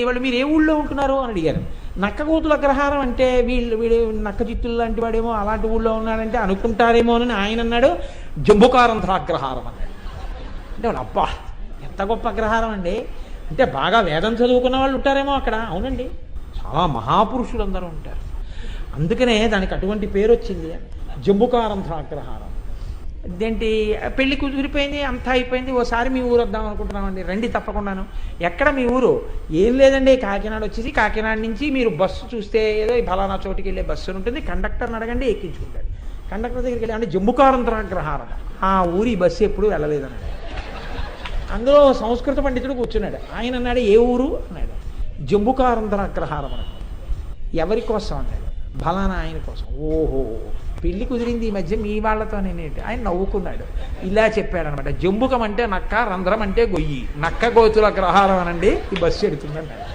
వాళ్ళు మీరు ఏ ఊళ్ళో ఉంటున్నారు అని అడిగారు. నక్కగోతుల అగ్రహారం అంటే వీడు నక్క చిత్తులు లాంటి వాడేమో అలాంటి ఊళ్ళో ఉన్నాడంటే అనుకుంటారేమో అని ఆయన అన్నాడు. జంబుకారంధ్ర అగ్రహారం అన్నాడు. అంటే వాళ్ళు అబ్బా ఎంత గొప్ప అగ్రహారం అండి, అంటే బాగా వేదం చదువుకున్న వాళ్ళు ఉంటారేమో అక్కడ. అవునండి, చాలా మహాపురుషులు అందరూ ఉంటారు. అందుకనే దానికి అటువంటి పేరు వచ్చింది, జంబుకారంధ్ర అగ్రహారం. ఇదేంటి పెళ్లి కుదిరిపోయింది, అంతా అయిపోయింది, ఓసారి మీ ఊరు వద్దాం అనుకుంటున్నామండి, రండి తప్పకుండాను. ఎక్కడ మీ ఊరు? ఏం లేదండి, కాకినాడ వచ్చేసి కాకినాడ నుంచి మీరు బస్సు చూస్తే ఏదో ఫలానా చోటుకి వెళ్ళే బస్సు ఉంటుంది, కండక్టర్ని అడగండి ఎక్కించుకుంటాడు. కండక్టర్ దగ్గరికి వెళ్ళి అంటే జంబుకారంధ్ర అగ్రహారం, ఆ ఊరి బస్సు ఎప్పుడు వెళ్ళలేదన్నాడు. అందులో సంస్కృత పండితుడు కూర్చున్నాడు. ఆయన అన్నాడు ఏ ఊరు అన్నాడు. జంబుకారంధ్ర అగ్రహారం అన్నాడు. ఎవరి కోసం అన్నాడు. ఫలానా ఆయన కోసం. ఓహో పెళ్లి కుదిరింది ఈ మధ్య మీ వాళ్ళతో నేనేంటి? ఆయన నవ్వుకున్నాడు. ఇలా చెప్పాడనమాట. జంబుకం అంటే నక్క, రంధ్రం అంటే గొయ్యి, నక్క గోతుల అగ్రహారం అనండి ఈ బస్సు ఎడుతుందన్నాడు.